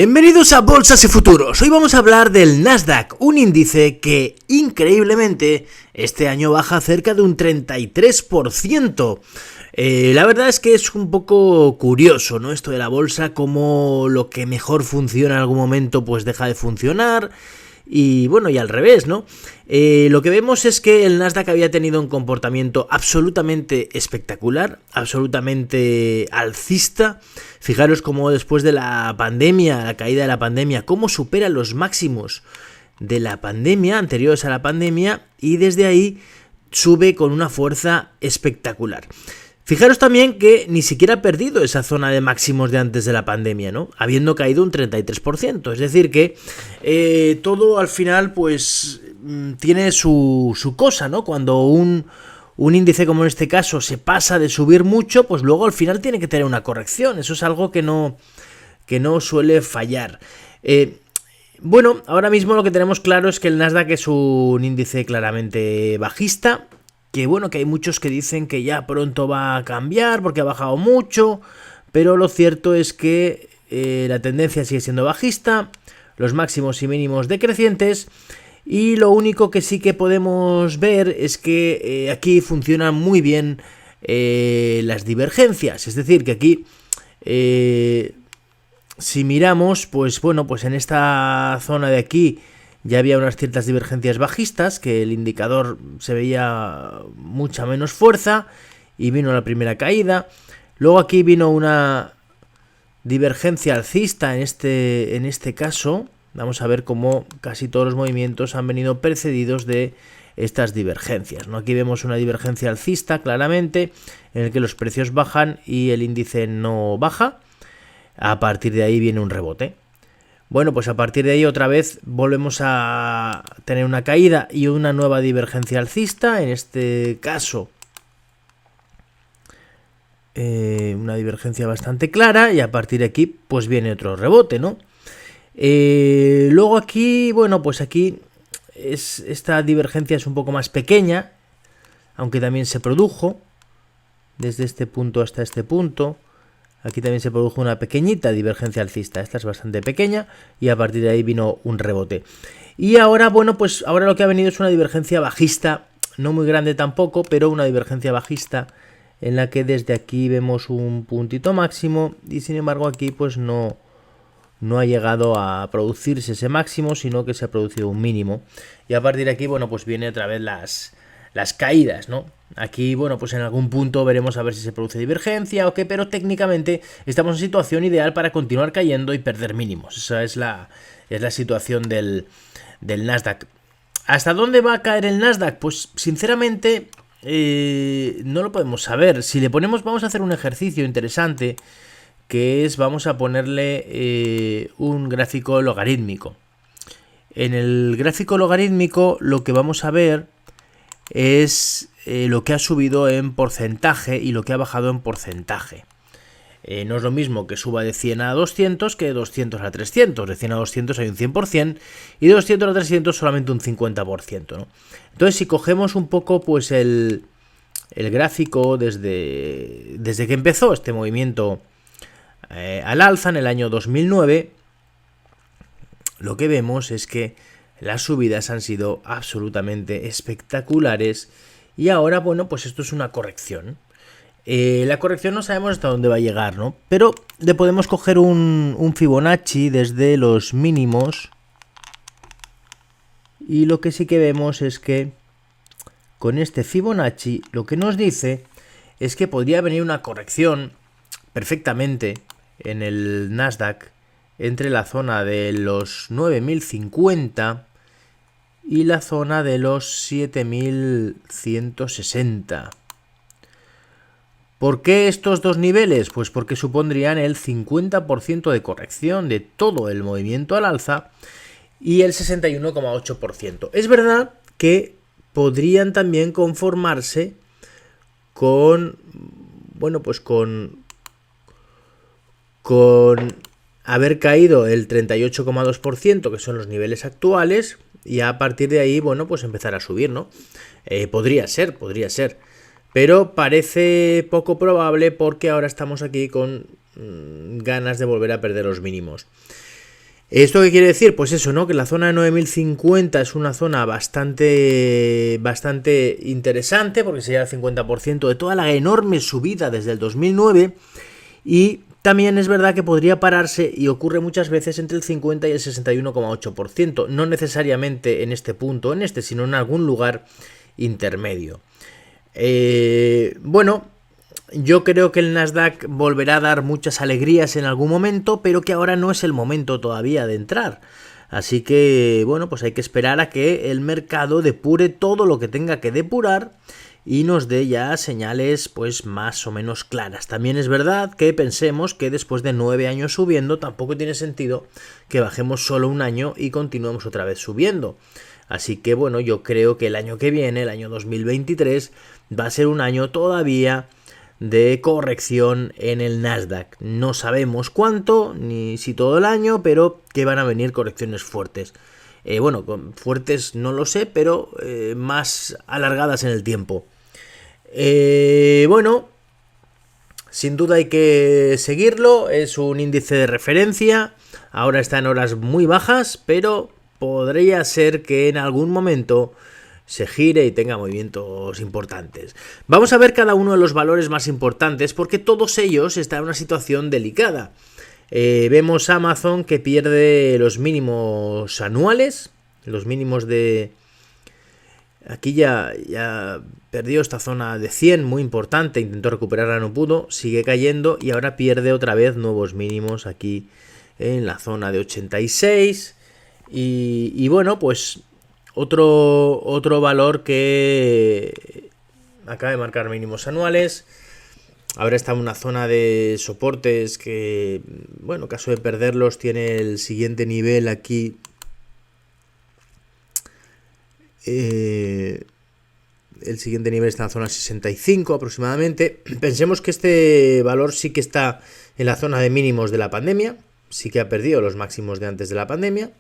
Bienvenidos a Bolsas y Futuros. Hoy vamos a hablar del Nasdaq, un índice que increíblemente este año baja cerca de un 33%. La verdad es que es un poco curioso, ¿no? Esto de la bolsa, como lo que mejor funciona en algún momento pues deja de funcionar. Y bueno, y al revés, ¿no? Lo que vemos es que el Nasdaq había tenido un comportamiento absolutamente espectacular, absolutamente alcista. Fijaros cómo después de la pandemia, la caída de la pandemia, cómo supera los máximos de la pandemia, anteriores a la pandemia, y desde ahí sube con una fuerza espectacular. Fijaros también que ni siquiera ha perdido esa zona de máximos de antes de la pandemia, ¿no? Habiendo caído un 33%. Es decir que todo al final pues tiene su cosa, ¿no? Cuando un índice como en este caso se pasa de subir mucho, pues luego al final tiene que tener una corrección. Eso es algo que no suele fallar. Bueno, ahora mismo lo que tenemos claro es que el Nasdaq es un índice claramente bajista. Que bueno, que hay muchos que dicen que ya pronto va a cambiar porque ha bajado mucho, pero lo cierto es que la tendencia sigue siendo bajista, los máximos y mínimos decrecientes, y lo único que sí que podemos ver es que aquí funcionan muy bien las divergencias, es decir, que aquí si miramos, pues bueno, pues en esta zona de aquí ya había unas ciertas divergencias bajistas, que el indicador se veía mucha menos fuerza y vino la primera caída. Luego aquí vino una divergencia alcista en este caso. Vamos a ver cómo casi todos los movimientos han venido precedidos de estas divergencias, ¿no? Aquí vemos una divergencia alcista claramente en el que los precios bajan y el índice no baja. A partir de ahí viene un rebote. Bueno, pues a partir de ahí otra vez volvemos a tener una caída y una nueva divergencia alcista, en este caso una divergencia bastante clara, y a partir de aquí pues viene otro rebote, ¿no? Luego aquí, bueno, pues aquí esta divergencia es un poco más pequeña, aunque también se produjo desde este punto hasta este punto. Aquí también se produjo una pequeñita divergencia alcista, esta es bastante pequeña, y a partir de ahí vino un rebote. Y ahora, bueno, pues ahora lo que ha venido es una divergencia bajista, no muy grande tampoco, pero una divergencia bajista en la que desde aquí vemos un puntito máximo y sin embargo aquí pues no ha llegado a producirse ese máximo, sino que se ha producido un mínimo. Y a partir de aquí, bueno, pues viene otra vez las caídas, ¿no? Aquí, bueno, pues en algún punto veremos a ver si se produce divergencia o qué, pero técnicamente estamos en situación ideal para continuar cayendo y perder mínimos. Esa es la situación del Nasdaq. ¿Hasta dónde va a caer el Nasdaq? Pues sinceramente no lo podemos saber. Si le ponemos, vamos a hacer un ejercicio interesante, que es, vamos a ponerle un gráfico logarítmico. En el gráfico logarítmico lo que vamos a ver es lo que ha subido en porcentaje y lo que ha bajado en porcentaje. No es lo mismo que suba de 100 a 200 que de 200 a 300. De 100 a 200 hay un 100% y de 200 a 300 solamente un 50%, ¿no? Entonces, si cogemos un poco pues el gráfico desde que empezó este movimiento al alza en el año 2009, lo que vemos es que las subidas han sido absolutamente espectaculares y ahora, bueno, pues esto es una corrección. La corrección no sabemos hasta dónde va a llegar, ¿no? Pero le podemos coger un Fibonacci desde los mínimos y lo que sí que vemos es que con este Fibonacci lo que nos dice es que podría venir una corrección perfectamente en el Nasdaq entre la zona de los 9050 y la zona de los 7160. ¿Por qué estos dos niveles? Pues porque supondrían el 50% de corrección de todo el movimiento al alza y el 61,8%. Es verdad que podrían también conformarse con, bueno, pues con haber caído el 38,2%, que son los niveles actuales, y a partir de ahí, bueno, pues empezar a subir, ¿no? Podría ser. Pero parece poco probable porque ahora estamos aquí con ganas de volver a perder los mínimos. ¿Esto qué quiere decir? Pues eso, ¿no? Que la zona de 9050 es una zona bastante interesante, porque sería el 50% de toda la enorme subida desde el 2009, y también es verdad que podría pararse, y ocurre muchas veces, entre el 50 y el 61,8%, no necesariamente en este punto, sino en algún lugar intermedio. Bueno, yo creo que el Nasdaq volverá a dar muchas alegrías en algún momento, pero que ahora no es el momento todavía de entrar. Así que, bueno, pues hay que esperar a que el mercado depure todo lo que tenga que depurar y nos dé ya señales pues más o menos claras. También es verdad que pensemos que después de 9 años subiendo tampoco tiene sentido que bajemos solo un año y continuemos otra vez subiendo. Así que bueno, yo creo que el año que viene, el año 2023, va a ser un año todavía de corrección en el Nasdaq. No sabemos cuánto, ni si todo el año, pero que van a venir correcciones fuertes. Bueno, fuertes no lo sé, pero más alargadas en el tiempo. Bueno, sin duda hay que seguirlo, es un índice de referencia, ahora está en horas muy bajas, pero podría ser que en algún momento se gire y tenga movimientos importantes. Vamos a ver cada uno de los valores más importantes, porque todos ellos están en una situación delicada. Vemos Amazon, que pierde los mínimos anuales, los mínimos de... Aquí ya perdió esta zona de 100, muy importante, intentó recuperarla, no pudo, sigue cayendo y ahora pierde otra vez nuevos mínimos aquí en la zona de 86. Y bueno, pues otro valor que acaba de marcar mínimos anuales. Ahora está en una zona de soportes que, bueno, en caso de perderlos, tiene el siguiente nivel aquí. El siguiente nivel está en la zona 65 aproximadamente. Pensemos que este valor sí que está en la zona de mínimos de la pandemia, sí que ha perdido los máximos de antes de la pandemia.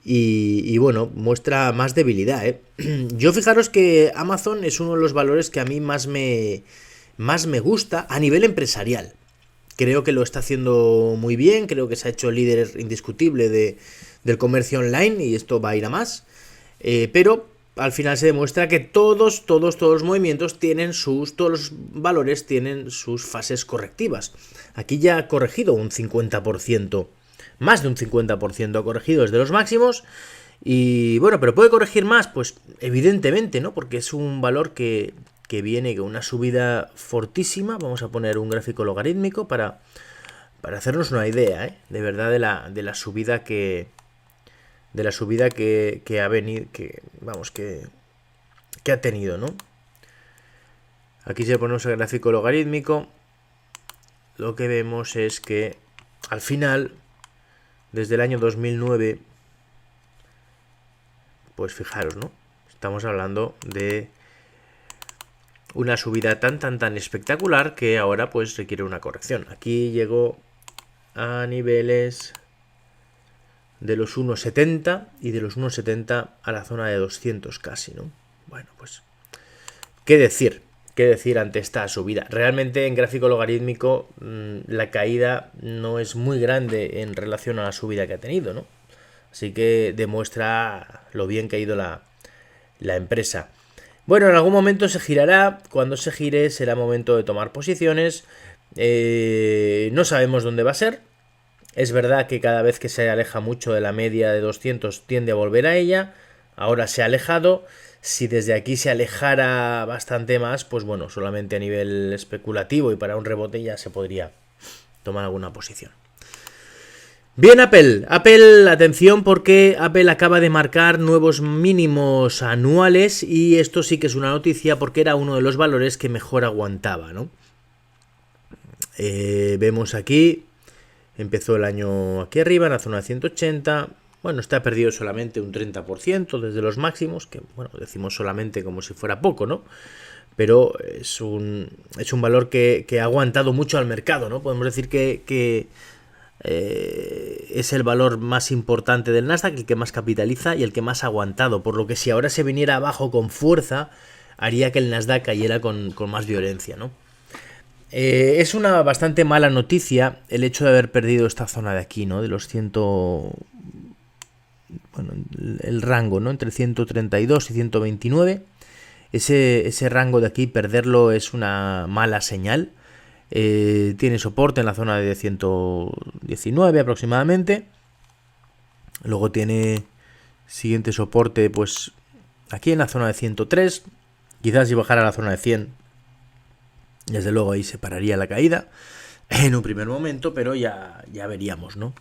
Y bueno, muestra más debilidad, ¿eh? Yo fijaros que Amazon es uno de los valores que a mí más me gusta a nivel empresarial. Creo que lo está haciendo muy bien, creo que se ha hecho líder indiscutible del comercio online y esto va a ir a más. Pero al final se demuestra que todos los movimientos tienen todos los valores tienen sus fases correctivas. Aquí ya ha corregido un 50%. Más de un 50% ha corregido desde los máximos. Y bueno, pero ¿puede corregir más? Pues evidentemente, ¿no? Porque es un valor que viene con una subida fortísima. Vamos a poner un gráfico logarítmico para hacernos una idea, ¿eh? De verdad de la subida que ha venido, que ha tenido, ¿no? Aquí si le ponemos el gráfico logarítmico, lo que vemos es que al final, desde el año 2009, pues fijaros, ¿no? Estamos hablando de una subida tan espectacular que ahora pues requiere una corrección. Aquí llegó a niveles de los 1,70 y de los 1,70 a la zona de 200 casi, ¿no? Bueno, pues ¿qué decir ante esta subida? Realmente en gráfico logarítmico la caída no es muy grande en relación a la subida que ha tenido, ¿no? Así que demuestra lo bien que ha ido la empresa. Bueno, en algún momento se girará. Cuando se gire será momento de tomar posiciones. No sabemos dónde va a ser. Es verdad que cada vez que se aleja mucho de la media de 200 tiende a volver a ella. Ahora se ha alejado. Si desde aquí se alejara bastante más, pues bueno, solamente a nivel especulativo y para un rebote ya se podría tomar alguna posición. Bien, Apple, atención, porque Apple acaba de marcar nuevos mínimos anuales y esto sí que es una noticia porque era uno de los valores que mejor aguantaba, ¿no? Vemos aquí, empezó el año aquí arriba en la zona de 180, bueno, está perdido solamente un 30% desde los máximos, que bueno, decimos solamente como si fuera poco, ¿no? Pero es un valor que ha aguantado mucho al mercado, ¿no? Podemos decir que es el valor más importante del Nasdaq, el que más capitaliza y el que más ha aguantado, por lo que si ahora se viniera abajo con fuerza, haría que el Nasdaq cayera con más violencia, ¿no? Es una bastante mala noticia el hecho de haber perdido esta zona de aquí, ¿no? De los bueno, el rango, ¿no? Entre 132 y 129. Ese rango de aquí, perderlo es una mala señal. Tiene soporte en la zona de 119 aproximadamente. Luego tiene siguiente soporte, pues aquí en la zona de 103. Quizás si bajara a la zona de 100, desde luego ahí se pararía la caída en un primer momento, pero ya veríamos, ¿no?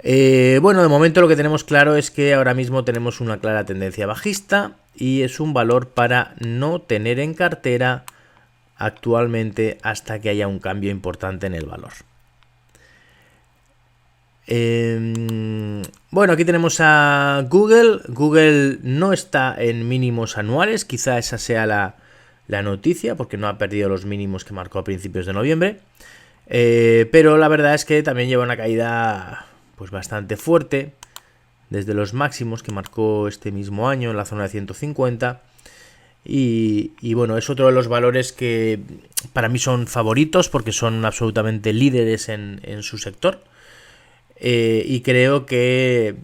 Bueno, de momento lo que tenemos claro es que ahora mismo tenemos una clara tendencia bajista y es un valor para no tener en cartera actualmente hasta que haya un cambio importante en el valor. Bueno, aquí tenemos a Google. Google no está en mínimos anuales, quizá esa sea la noticia, porque no ha perdido los mínimos que marcó a principios de noviembre. Pero la verdad es que también lleva una caída pues bastante fuerte desde los máximos que marcó este mismo año en la zona de 150. Y bueno, es otro de los valores que para mí son favoritos porque son absolutamente líderes en su sector. Y creo que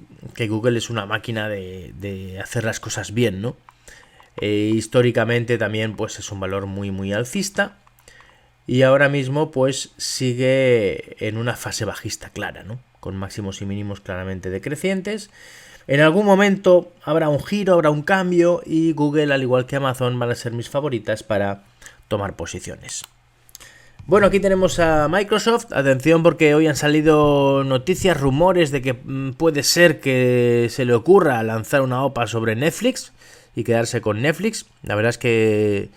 Google es una máquina de hacer las cosas bien, ¿no? Históricamente también pues es un valor muy alcista y ahora mismo pues sigue en una fase bajista clara, ¿no? Con máximos y mínimos claramente decrecientes. En algún momento habrá un giro, habrá un cambio y Google, al igual que Amazon, van a ser mis favoritas para tomar posiciones. Bueno, aquí tenemos a Microsoft. Atención porque hoy han salido noticias, rumores de que puede ser que se le ocurra lanzar una OPA sobre Netflix y quedarse con Netflix. La verdad es que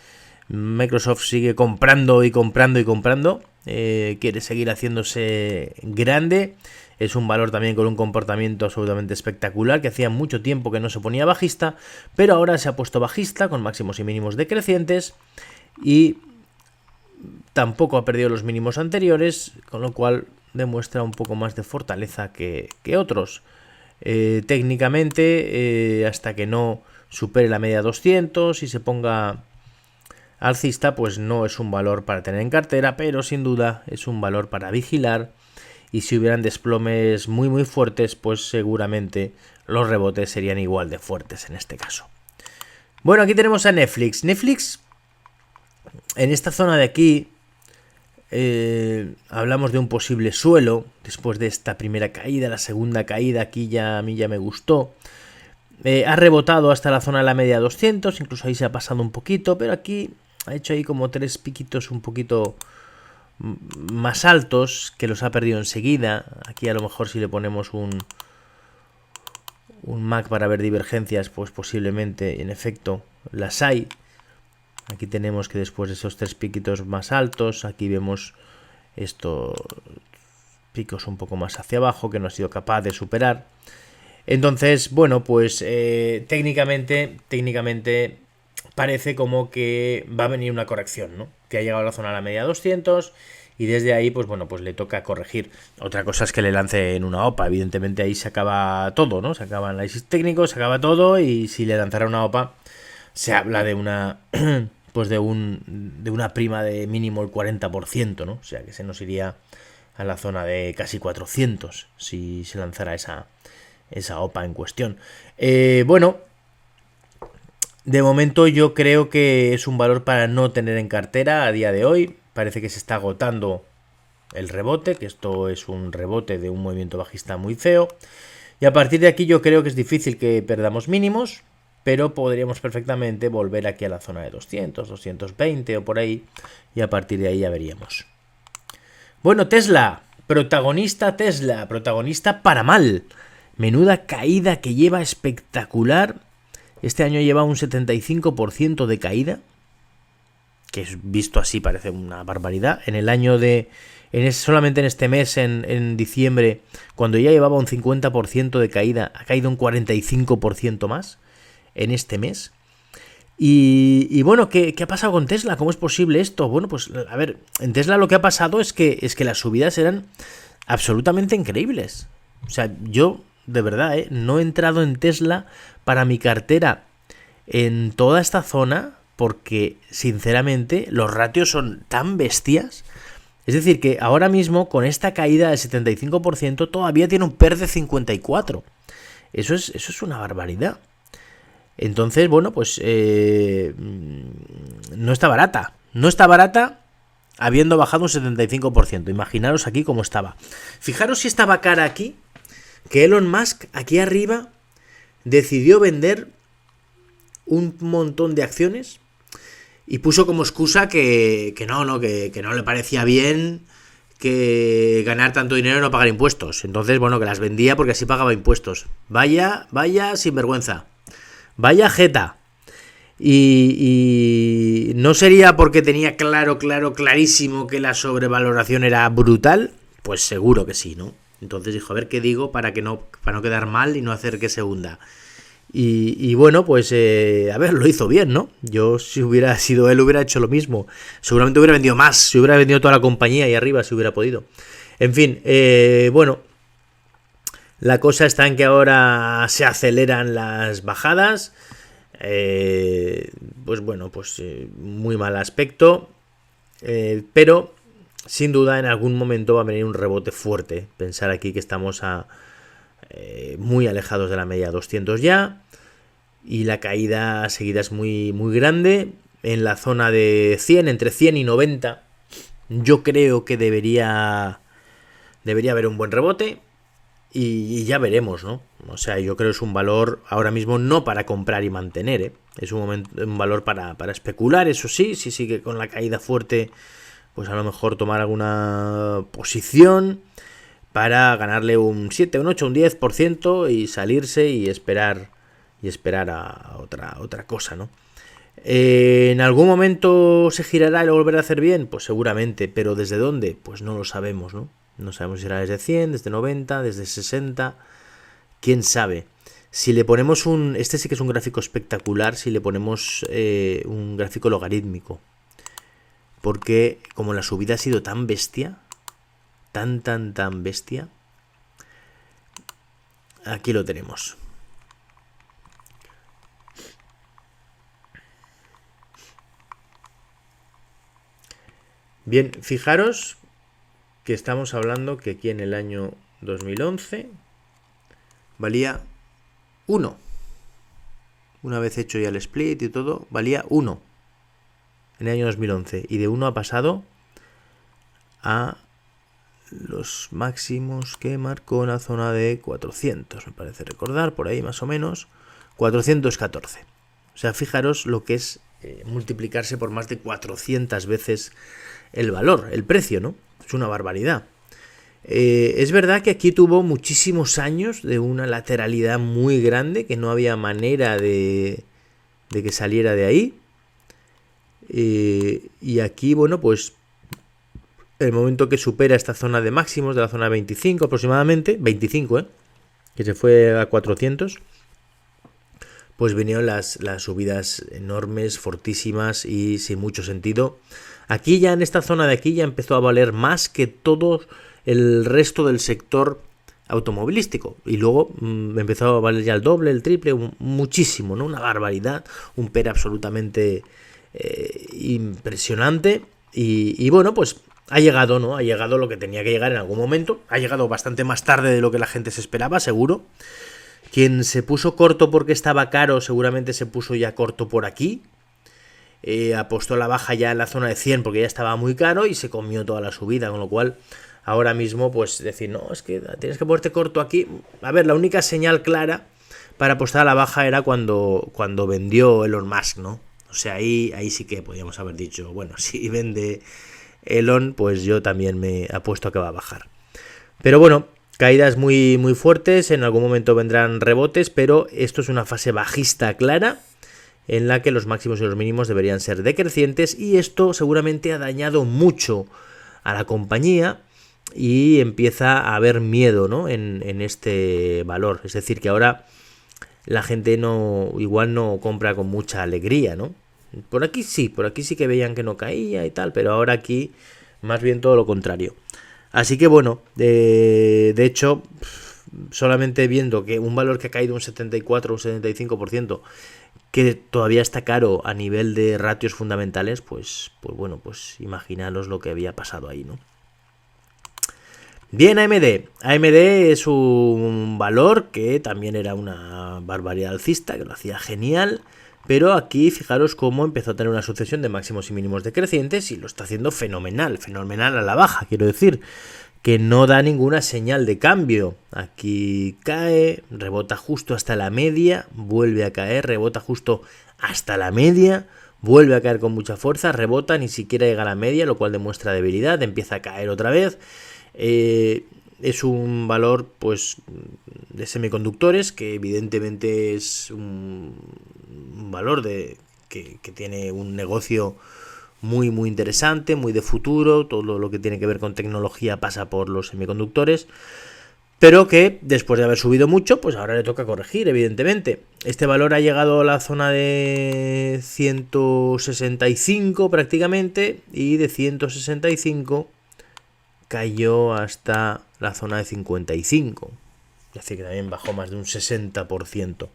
Microsoft sigue comprando y comprando y comprando. Quiere seguir haciéndose grande. Es un valor también con un comportamiento absolutamente espectacular, que hacía mucho tiempo que no se ponía bajista, pero ahora se ha puesto bajista con máximos y mínimos decrecientes y tampoco ha perdido los mínimos anteriores, con lo cual demuestra un poco más de fortaleza que otros. Técnicamente, hasta que no supere la media 200 y se ponga alcista, pues no es un valor para tener en cartera, pero sin duda es un valor para vigilar. Y si hubieran desplomes muy fuertes, pues seguramente los rebotes serían igual de fuertes en este caso. Bueno, aquí tenemos a Netflix. Netflix, en esta zona de aquí, hablamos de un posible suelo. Después de esta primera caída, la segunda caída aquí a mí ya me gustó. Ha rebotado hasta la zona de la media 200, incluso ahí se ha pasado un poquito, pero aquí ha hecho ahí como tres piquitos un poquito más altos que los ha perdido enseguida. Aquí a lo mejor si le ponemos un MAC para ver divergencias, pues posiblemente en efecto las hay. Aquí tenemos que después de esos tres piquitos más altos, aquí vemos estos picos un poco más hacia abajo que no ha sido capaz de superar. Entonces, bueno, pues técnicamente parece como que va a venir una corrección, ¿no? Que ha llegado a la zona de la media 200 y desde ahí, pues bueno, pues le toca corregir. Otra cosa es que le lance en una OPA, evidentemente ahí se acaba todo, ¿no? Se acaba el análisis técnico, se acaba todo y si le lanzara una OPA se habla de una pues de una prima de mínimo el 40%, ¿no? O sea que se nos iría a la zona de casi 400 si se lanzara esa OPA en cuestión. Bueno, de momento yo creo que es un valor para no tener en cartera a día de hoy. Parece que se está agotando el rebote, que esto es un rebote de un movimiento bajista muy feo. Y a partir de aquí yo creo que es difícil que perdamos mínimos, pero podríamos perfectamente volver aquí a la zona de 200, 220 o por ahí, y a partir de ahí ya veríamos. Bueno, Tesla, protagonista para mal. Menuda caída que lleva espectacular. Este año lleva un 75% de caída, que visto así parece una barbaridad. Solamente en este mes, en diciembre, cuando ya llevaba un 50% de caída, ha caído un 45% más en este mes. Y bueno, ¿qué ha pasado con Tesla? ¿Cómo es posible esto? Bueno, pues a ver, en Tesla lo que ha pasado es que las subidas eran absolutamente increíbles. O sea, yo de verdad no he entrado en Tesla para mi cartera en toda esta zona porque sinceramente los ratios son tan bestias. Es decir, que ahora mismo con esta caída del 75% todavía tiene un PER de 54. Eso es una barbaridad. Entonces, bueno, pues no está barata. No está barata habiendo bajado un 75%. Imaginaros aquí cómo estaba. Fijaros si estaba cara aquí, que Elon Musk aquí arriba decidió vender un montón de acciones y puso como excusa que no le parecía bien que ganar tanto dinero y no pagar impuestos. Entonces, bueno, que las vendía porque así pagaba impuestos. Vaya sinvergüenza. Vaya jeta. Y no sería porque tenía clarísimo que la sobrevaloración era brutal. Pues seguro que sí, ¿no? Entonces dijo, a ver qué digo para no quedar mal y no hacer que se hunda. Y bueno, pues a ver, lo hizo bien, ¿no? Yo si hubiera sido él hubiera hecho lo mismo. Seguramente hubiera vendido más, si hubiera vendido toda la compañía ahí arriba, si hubiera podido. En fin, bueno, la cosa está en que ahora se aceleran las bajadas. Pues bueno, pues muy mal aspecto. Pero sin duda en algún momento va a venir un rebote fuerte. Pensar aquí que estamos muy alejados de la media 200 ya, y la caída seguida es muy grande. En la zona de 100, entre 100 y 90, yo creo que debería haber un buen rebote y ya veremos, ¿no? O sea, yo creo que es un valor ahora mismo no para comprar y mantener, ¿eh? Es un valor para especular, eso sí que con la caída fuerte, pues a lo mejor tomar alguna posición para ganarle un 7, un 8, un 10% y salirse y esperar a otra cosa, ¿no? ¿En algún momento se girará y lo volverá a hacer bien? Pues seguramente, pero ¿desde dónde? Pues no lo sabemos, ¿no? No sabemos si será desde 100, desde 90, desde 60, quién sabe. Si le ponemos este sí que es un gráfico espectacular, si le ponemos un gráfico logarítmico, porque como la subida ha sido tan bestia, tan bestia, aquí lo tenemos. Bien, fijaros que estamos hablando que aquí en el año 2011 valía 1. Una vez hecho ya el split y todo, valía 1 en el año 2011. Y de 1 ha pasado a los máximos que marcó en la zona de 400, me parece recordar, por ahí más o menos, 414. O sea, fijaros lo que es multiplicarse por más de 400 veces el valor, el precio, ¿no? Es una barbaridad. Es verdad que aquí tuvo muchísimos años de una lateralidad muy grande, que no había manera de que saliera de ahí. Y aquí, bueno, pues el momento que supera esta zona de máximos, de la zona 25 aproximadamente, 25, que se fue a 400, pues vinieron las subidas enormes, fortísimas y sin mucho sentido. Aquí ya en esta zona de aquí ya empezó a valer más que todo el resto del sector automovilístico. Y luego empezó a valer ya el doble, el triple, muchísimo, ¿no? Una barbaridad, un PER absolutamente impresionante. Y bueno, pues ha llegado, ¿no? Ha llegado lo que tenía que llegar en algún momento. Ha llegado bastante más tarde de lo que la gente se esperaba, seguro. Quien se puso corto porque estaba caro, seguramente se puso ya corto por aquí. Apostó la baja ya en la zona de 100 porque ya estaba muy caro y se comió toda la subida, con lo cual ahora mismo pues decir, no, es que tienes que ponerte corto aquí. A ver, la única señal clara para apostar a la baja era cuando vendió Elon Musk, ¿no? O sea, ahí sí que podíamos haber dicho, bueno, si vende Elon, pues yo también me apuesto a que va a bajar. Pero bueno, caídas muy fuertes, en algún momento vendrán rebotes, pero esto es una fase bajista clara, en la que los máximos y los mínimos deberían ser decrecientes, y esto seguramente ha dañado mucho a la compañía y empieza a haber miedo, ¿no? en este valor. Es decir, que ahora la gente igual no compra con mucha alegría, ¿no? Por aquí sí que veían que no caía y tal, pero ahora aquí más bien todo lo contrario. Así que bueno, de hecho, solamente viendo que un valor que ha caído un 74 o un 75%, que todavía está caro a nivel de ratios fundamentales, pues bueno, pues imaginaros lo que había pasado ahí, ¿no? Bien, AMD. AMD es un valor que también era una barbaridad alcista, que lo hacía genial, pero aquí fijaros cómo empezó a tener una sucesión de máximos y mínimos decrecientes y lo está haciendo fenomenal, fenomenal a la baja, quiero decir, que no da ninguna señal de cambio. Aquí cae, rebota justo hasta la media, vuelve a caer, rebota justo hasta la media, vuelve a caer con mucha fuerza, rebota, ni siquiera llega a la media, lo cual demuestra debilidad, empieza a caer otra vez. Es un valor pues de semiconductores que evidentemente es un valor que tiene un negocio muy muy interesante, muy de futuro, todo lo que tiene que ver con tecnología pasa por los semiconductores, pero que después de haber subido mucho, pues ahora le toca corregir, evidentemente. Este valor ha llegado a la zona de 165 prácticamente, y de 165 cayó hasta la zona de 55, es decir, que también bajó más de un 60%.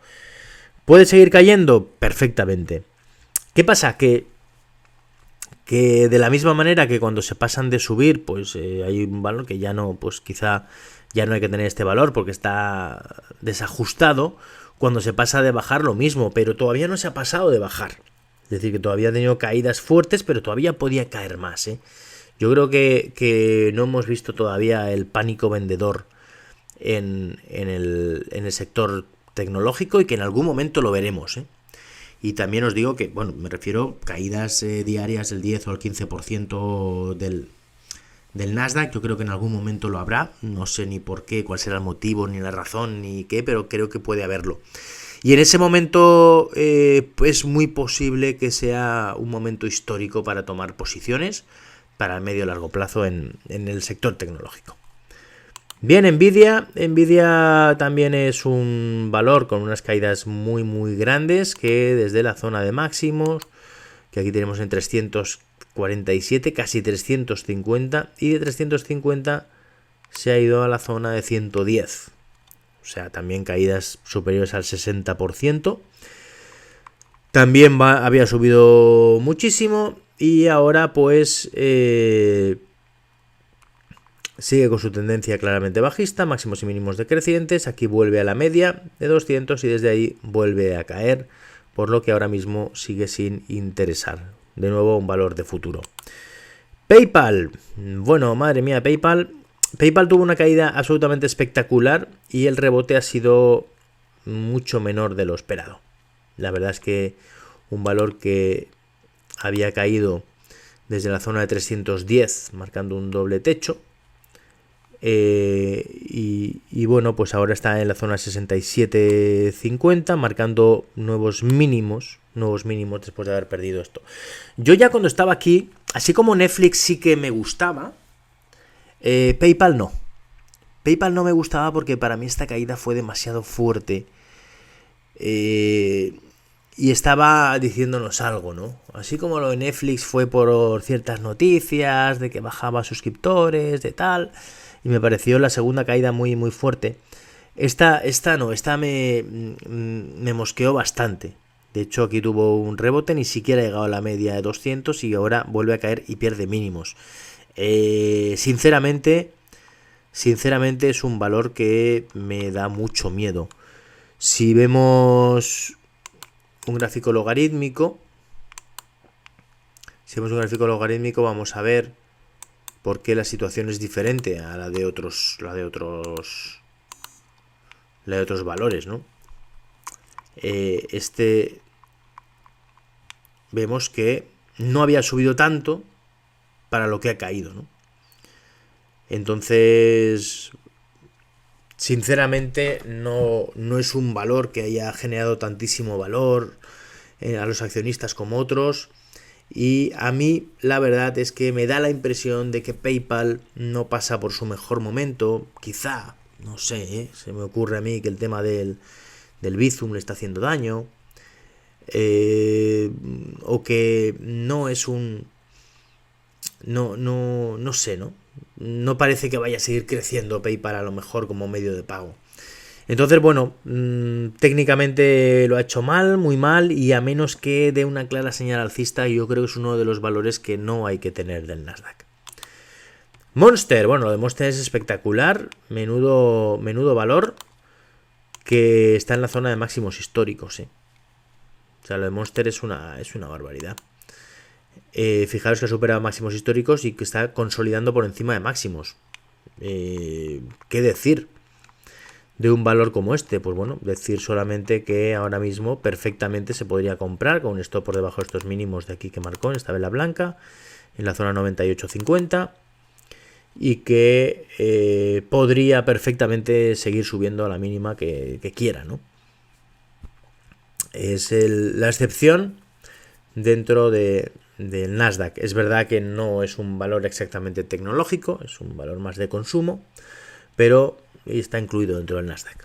¿Puede seguir cayendo? Perfectamente. ¿Qué pasa? Que de la misma manera que cuando se pasan de subir, pues hay un valor que ya no, pues quizá ya no hay que tener este valor porque está desajustado. Cuando se pasa de bajar, lo mismo, pero todavía no se ha pasado de bajar. Es decir, que todavía ha tenido caídas fuertes, pero todavía podía caer más, ¿eh? Yo creo que no hemos visto todavía el pánico vendedor en el sector tecnológico y que en algún momento lo veremos, ¿eh? Y también os digo que, bueno, me refiero a caídas diarias del 10 o el 15% del Nasdaq. Yo creo que en algún momento lo habrá. No sé ni por qué, cuál será el motivo, ni la razón, ni qué, pero creo que puede haberlo. Y en ese momento es muy posible que sea un momento histórico para tomar posiciones para el medio y largo plazo en el sector tecnológico. Bien, Nvidia también es un valor con unas caídas muy muy grandes, que desde la zona de máximos, que aquí tenemos en 347, casi 350, y de 350 se ha ido a la zona de 110. O sea, también caídas superiores al 60%. También había subido muchísimo y ahora pues sigue con su tendencia claramente bajista, máximos y mínimos decrecientes. Aquí vuelve a la media de 200 y desde ahí vuelve a caer, por lo que ahora mismo sigue sin interesar. De nuevo un valor de futuro. PayPal. Bueno, madre mía, PayPal tuvo una caída absolutamente espectacular y el rebote ha sido mucho menor de lo esperado. La verdad es que un valor que había caído desde la zona de 310, marcando un doble techo, y bueno, pues ahora está en la zona 67.50, marcando nuevos mínimos después de haber perdido esto. Yo ya cuando estaba aquí, así como Netflix sí que me gustaba, PayPal no. PayPal no me gustaba porque para mí esta caída fue demasiado fuerte. Y estaba diciéndonos algo, ¿no? Así como lo de Netflix fue por ciertas noticias de que bajaba suscriptores, de tal, y me pareció la segunda caída muy muy fuerte. Esta me mosqueó bastante. De hecho, aquí tuvo un rebote, ni siquiera ha llegado a la media de 200 y ahora vuelve a caer y pierde mínimos. Sinceramente es un valor que me da mucho miedo. Si vemos un gráfico logarítmico, vamos a ver por qué la situación es diferente a la de otros valores, ¿no? Vemos que no había subido tanto para lo que ha caído, ¿no? Entonces, sinceramente, no es un valor que haya generado tantísimo valor a los accionistas como otros. Y a mí la verdad es que me da la impresión de que PayPal no pasa por su mejor momento. Quizá, no sé, se me ocurre a mí que el tema del Bizum le está haciendo daño. O que no es un... No sé, ¿no? No parece que vaya a seguir creciendo PayPal a lo mejor como medio de pago. Entonces, bueno, técnicamente lo ha hecho mal, muy mal, y a menos que dé una clara señal alcista, yo creo que es uno de los valores que no hay que tener del Nasdaq. Monster, bueno, lo de Monster es espectacular, menudo valor, que está en la zona de máximos históricos, ¿eh? O sea, lo de Monster es una barbaridad. Fijaros que ha superado máximos históricos y que está consolidando por encima de máximos. ¿Qué decir de un valor como este? Pues bueno, decir solamente que ahora mismo perfectamente se podría comprar con un stop por debajo de estos mínimos de aquí que marcó en esta vela blanca, en la zona 98.50, y que podría perfectamente seguir subiendo a la mínima que quiera, ¿no? Es la excepción dentro del Nasdaq. Es verdad que no es un valor exactamente tecnológico, es un valor más de consumo, pero está incluido dentro del Nasdaq.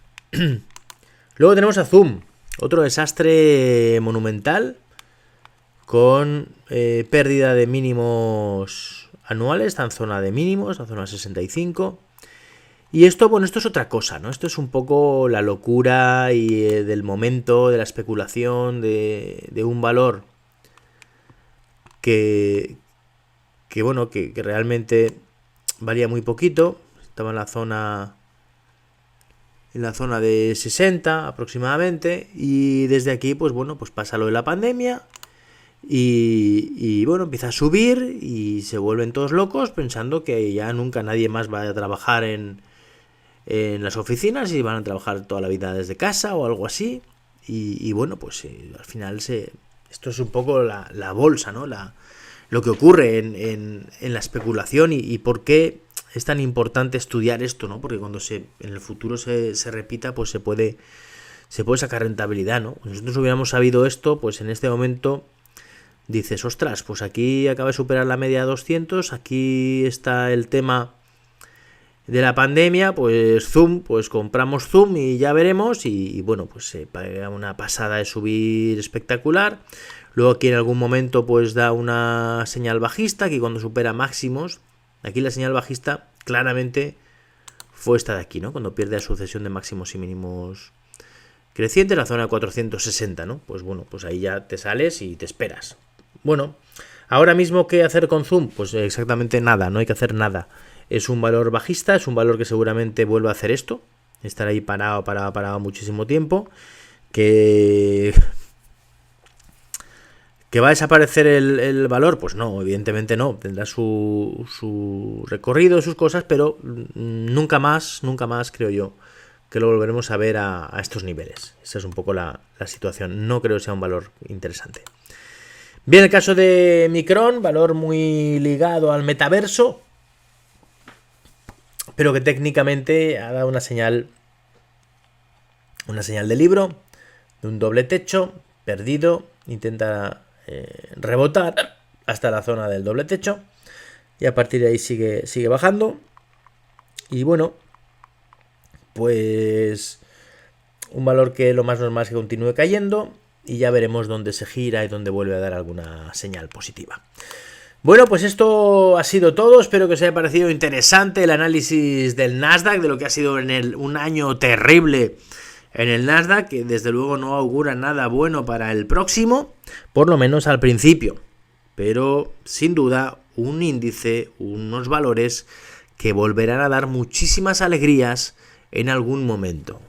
Luego tenemos a Zoom, otro desastre monumental, con pérdida de mínimos anuales, está en zona de mínimos, en zona 65. Y esto, bueno, esto es otra cosa, ¿no? Esto es un poco la locura y del momento, de la especulación, de un valor que bueno, que realmente valía muy poquito. Estaba en la zona de 60 aproximadamente, y desde aquí, pues bueno, pues pasa lo de la pandemia y bueno, empieza a subir y se vuelven todos locos pensando que ya nunca nadie más va a trabajar en las oficinas y van a trabajar toda la vida desde casa o algo así, y bueno, pues al final esto es un poco la bolsa, ¿no? Lo que ocurre en la especulación y por qué es tan importante estudiar esto, ¿no? Porque cuando en el futuro se repita, pues se puede sacar rentabilidad, ¿no? Si nosotros hubiéramos sabido esto, pues en este momento dices, ostras, pues aquí acaba de superar la media de 200, aquí está el tema de la pandemia, pues Zoom, pues compramos Zoom y ya veremos, y bueno, pues se paga una pasada de subir espectacular. Luego aquí en algún momento pues da una señal bajista, que cuando supera máximos, aquí la señal bajista claramente fue esta de aquí, ¿no? Cuando pierde la sucesión de máximos y mínimos creciente, la zona de 460, ¿no? Pues bueno, pues ahí ya te sales y te esperas. Bueno, ahora mismo, ¿qué hacer con Zoom? Pues exactamente nada, no hay que hacer nada. Es un valor bajista, es un valor que seguramente vuelva a hacer esto, estar ahí parado muchísimo tiempo, que va a desaparecer el valor. Pues no, evidentemente no, tendrá su recorrido, sus cosas, pero nunca más creo yo que lo volveremos a ver a estos niveles. Esa es un poco la situación, no creo que sea un valor interesante. Bien, el caso de Micron, valor muy ligado al metaverso, pero que técnicamente ha dado una señal de libro, de un doble techo, perdido, intenta rebotar hasta la zona del doble techo, y a partir de ahí sigue bajando, y bueno, pues un valor que lo más normal es que continúe cayendo, y ya veremos dónde se gira y dónde vuelve a dar alguna señal positiva. Bueno, pues esto ha sido todo. Espero que os haya parecido interesante el análisis del Nasdaq, de lo que ha sido un año terrible en el Nasdaq, que desde luego no augura nada bueno para el próximo, por lo menos al principio. Pero sin duda un índice, unos valores que volverán a dar muchísimas alegrías en algún momento.